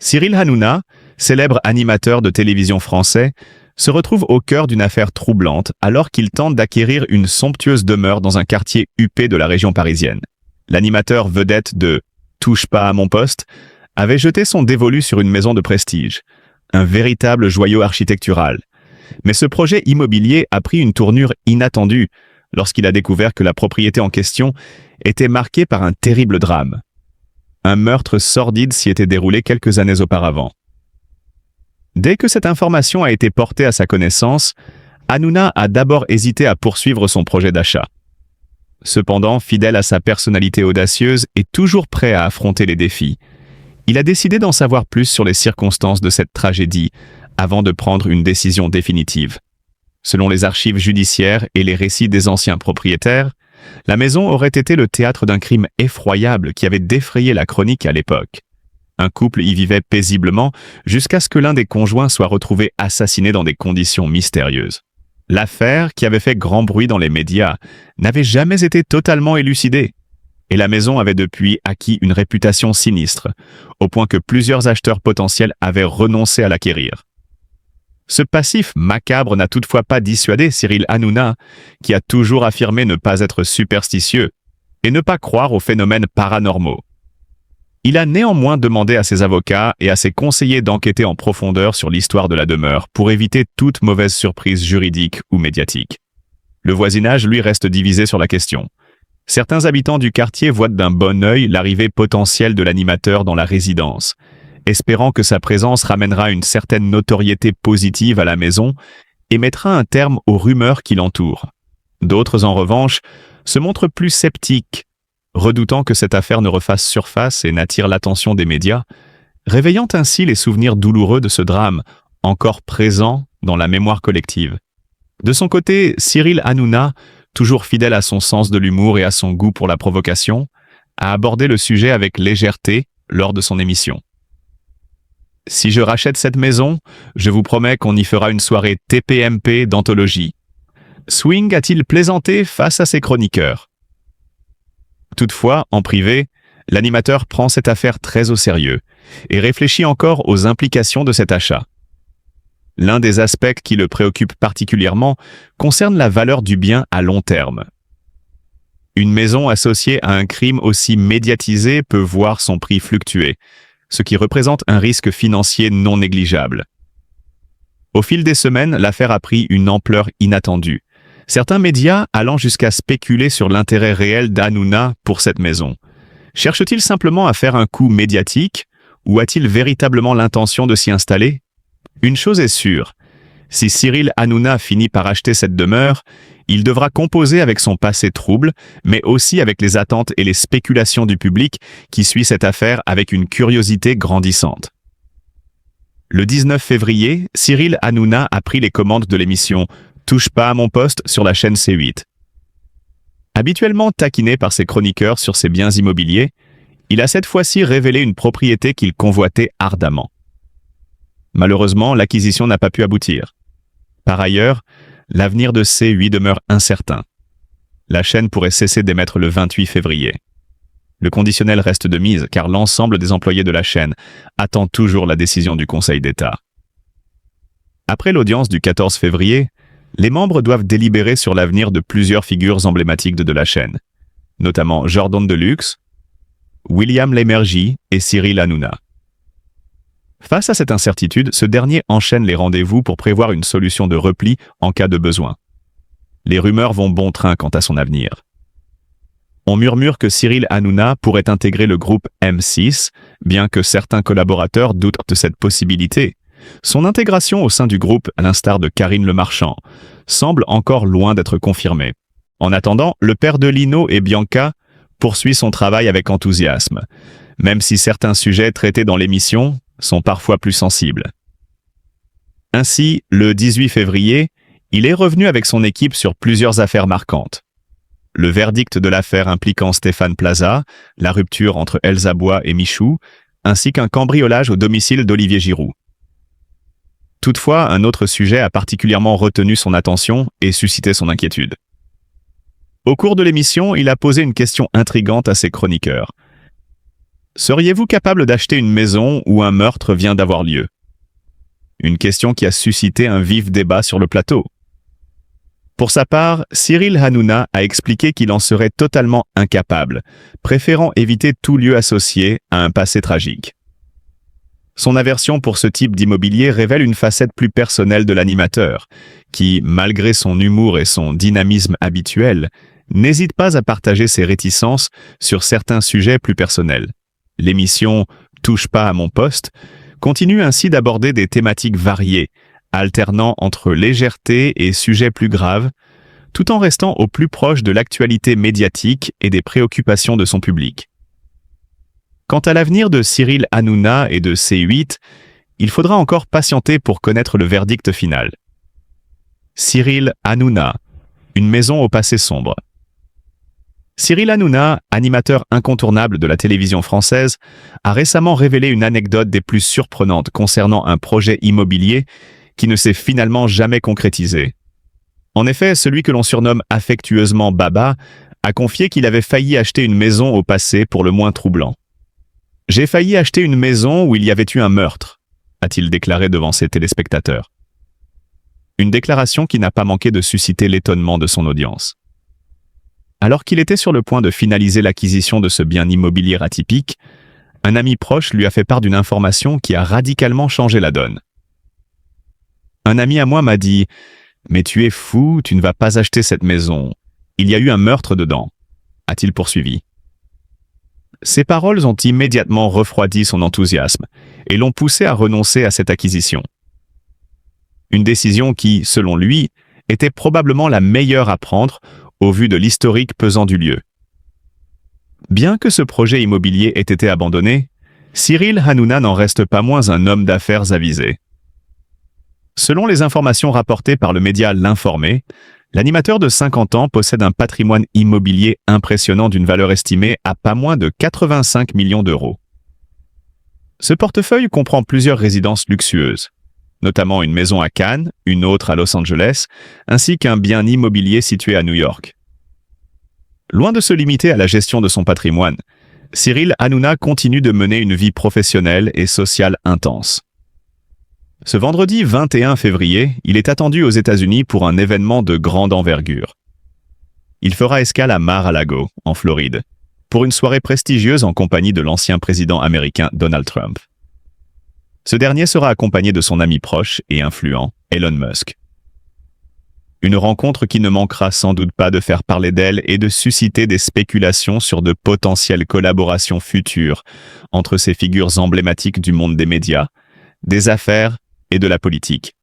Cyril Hanouna, célèbre animateur de télévision français, se retrouve au cœur d'une affaire troublante alors qu'il tente d'acquérir une somptueuse demeure dans un quartier huppé de la région parisienne. L'animateur vedette de « Touche pas à mon poste » avait jeté son dévolu sur une maison de prestige, un véritable joyau architectural. Mais ce projet immobilier a pris une tournure inattendue lorsqu'il a découvert que la propriété en question était marquée par un terrible drame. Un meurtre sordide s'y était déroulé quelques années auparavant. Dès que cette information a été portée à sa connaissance, Hanouna a d'abord hésité à poursuivre son projet d'achat. Cependant, fidèle à sa personnalité audacieuse et toujours prêt à affronter les défis, il a décidé d'en savoir plus sur les circonstances de cette tragédie avant de prendre une décision définitive. Selon les archives judiciaires et les récits des anciens propriétaires, la maison aurait été le théâtre d'un crime effroyable qui avait défrayé la chronique à l'époque. Un couple y vivait paisiblement jusqu'à ce que l'un des conjoints soit retrouvé assassiné dans des conditions mystérieuses. L'affaire, qui avait fait grand bruit dans les médias, n'avait jamais été totalement élucidée. Et la maison avait depuis acquis une réputation sinistre, au point que plusieurs acheteurs potentiels avaient renoncé à l'acquérir. Ce passif macabre n'a toutefois pas dissuadé Cyril Hanouna, qui a toujours affirmé ne pas être superstitieux et ne pas croire aux phénomènes paranormaux. Il a néanmoins demandé à ses avocats et à ses conseillers d'enquêter en profondeur sur l'histoire de la demeure pour éviter toute mauvaise surprise juridique ou médiatique. Le voisinage, lui, reste divisé sur la question. Certains habitants du quartier voient d'un bon œil l'arrivée potentielle de l'animateur dans la résidence, espérant que sa présence ramènera une certaine notoriété positive à la maison et mettra un terme aux rumeurs qui l'entourent. D'autres, en revanche, se montrent plus sceptiques, redoutant que cette affaire ne refasse surface et n'attire l'attention des médias, réveillant ainsi les souvenirs douloureux de ce drame, encore présent dans la mémoire collective. De son côté, Cyril Hanouna, toujours fidèle à son sens de l'humour et à son goût pour la provocation, a abordé le sujet avec légèreté lors de son émission. « Si je rachète cette maison, je vous promets qu'on y fera une soirée TPMP d'anthologie. » Swing a-t-il plaisanté face à ses chroniqueurs. Toutefois, en privé, l'animateur prend cette affaire très au sérieux et réfléchit encore aux implications de cet achat. L'un des aspects qui le préoccupe particulièrement concerne la valeur du bien à long terme. Une maison associée à un crime aussi médiatisé peut voir son prix fluctuer, ce qui représente un risque financier non négligeable. Au fil des semaines, l'affaire a pris une ampleur inattendue, certains médias allant jusqu'à spéculer sur l'intérêt réel d'Hanouna pour cette maison. Cherche-t-il simplement à faire un coup médiatique ou a-t-il véritablement l'intention de s'y installer? Une chose est sûre, si Cyril Hanouna finit par acheter cette demeure, il devra composer avec son passé trouble, mais aussi avec les attentes et les spéculations du public qui suit cette affaire avec une curiosité grandissante. Le 19 février, Cyril Hanouna a pris les commandes de l'émission « Touche pas à mon poste » sur la chaîne C8. Habituellement taquiné par ses chroniqueurs sur ses biens immobiliers, il a cette fois-ci révélé une propriété qu'il convoitait ardemment. Malheureusement, l'acquisition n'a pas pu aboutir. Par ailleurs, l'avenir de C8 demeure incertain. La chaîne pourrait cesser d'émettre le 28 février. Le conditionnel reste de mise car l'ensemble des employés de la chaîne attend toujours la décision du Conseil d'État. Après l'audience du 14 février, les membres doivent délibérer sur l'avenir de plusieurs figures emblématiques de la chaîne, notamment Jordan Deluxe, William Lémergie et Cyril Hanouna. Face à cette incertitude, ce dernier enchaîne les rendez-vous pour prévoir une solution de repli en cas de besoin. Les rumeurs vont bon train quant à son avenir. On murmure que Cyril Hanouna pourrait intégrer le groupe M6, bien que certains collaborateurs doutent de cette possibilité. Son intégration au sein du groupe, à l'instar de Karine Le Marchand, semble encore loin d'être confirmée. En attendant, le père de Lino et Bianca poursuit son travail avec enthousiasme, même si certains sujets traités dans l'émission sont parfois plus sensibles. Ainsi, le 18 février, il est revenu avec son équipe sur plusieurs affaires marquantes. Le verdict de l'affaire impliquant Stéphane Plaza, la rupture entre Elsa Bois et Michou, ainsi qu'un cambriolage au domicile d'Olivier Giroud. Toutefois, un autre sujet a particulièrement retenu son attention et suscité son inquiétude. Au cours de l'émission, il a posé une question intrigante à ses chroniqueurs. Seriez-vous capable d'acheter une maison où un meurtre vient d'avoir lieu? Une question qui a suscité un vif débat sur le plateau. Pour sa part, Cyril Hanouna a expliqué qu'il en serait totalement incapable, préférant éviter tout lieu associé à un passé tragique. Son aversion pour ce type d'immobilier révèle une facette plus personnelle de l'animateur, qui, malgré son humour et son dynamisme habituel, n'hésite pas à partager ses réticences sur certains sujets plus personnels. L'émission « Touche pas à mon poste » continue ainsi d'aborder des thématiques variées, alternant entre légèreté et sujets plus graves, tout en restant au plus proche de l'actualité médiatique et des préoccupations de son public. Quant à l'avenir de Cyril Hanouna et de C8, il faudra encore patienter pour connaître le verdict final. Cyril Hanouna, une maison au passé sombre. Cyril Hanouna, animateur incontournable de la télévision française, a récemment révélé une anecdote des plus surprenantes concernant un projet immobilier qui ne s'est finalement jamais concrétisé. En effet, celui que l'on surnomme affectueusement Baba a confié qu'il avait failli acheter une maison au passé pour le moins troublant. « J'ai failli acheter une maison où il y avait eu un meurtre », a-t-il déclaré devant ses téléspectateurs. Une déclaration qui n'a pas manqué de susciter l'étonnement de son audience. Alors qu'il était sur le point de finaliser l'acquisition de ce bien immobilier atypique, un ami proche lui a fait part d'une information qui a radicalement changé la donne. Un ami à moi m'a dit « Mais tu es fou, tu ne vas pas acheter cette maison. Il y a eu un meurtre dedans », a-t-il poursuivi. Ces paroles ont immédiatement refroidi son enthousiasme et l'ont poussé à renoncer à cette acquisition. Une décision qui, selon lui, était probablement la meilleure à prendre au vu de l'historique pesant du lieu. Bien que ce projet immobilier ait été abandonné, Cyril Hanouna n'en reste pas moins un homme d'affaires avisé. Selon les informations rapportées par le média L'Informé, l'animateur de 50 ans possède un patrimoine immobilier impressionnant d'une valeur estimée à pas moins de 85 millions d'euros. Ce portefeuille comprend plusieurs résidences luxueuses, notamment une maison à Cannes, une autre à Los Angeles, ainsi qu'un bien immobilier situé à New York. Loin de se limiter à la gestion de son patrimoine, Cyril Hanouna continue de mener une vie professionnelle et sociale intense. Ce vendredi 21 février, il est attendu aux États-Unis pour un événement de grande envergure. Il fera escale à Mar-a-Lago, en Floride, pour une soirée prestigieuse en compagnie de l'ancien président américain Donald Trump. Ce dernier sera accompagné de son ami proche et influent, Elon Musk. Une rencontre qui ne manquera sans doute pas de faire parler d'elle et de susciter des spéculations sur de potentielles collaborations futures entre ces figures emblématiques du monde des médias, des affaires et de la politique.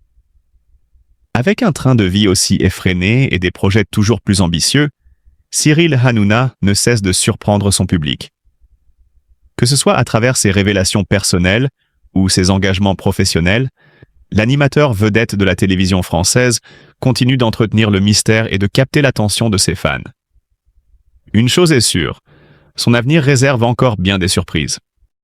Avec un train de vie aussi effréné et des projets toujours plus ambitieux, Cyril Hanouna ne cesse de surprendre son public. Que ce soit à travers ses révélations personnelles ou ses engagements professionnels, l'animateur vedette de la télévision française continue d'entretenir le mystère et de capter l'attention de ses fans. Une chose est sûre, son avenir réserve encore bien des surprises.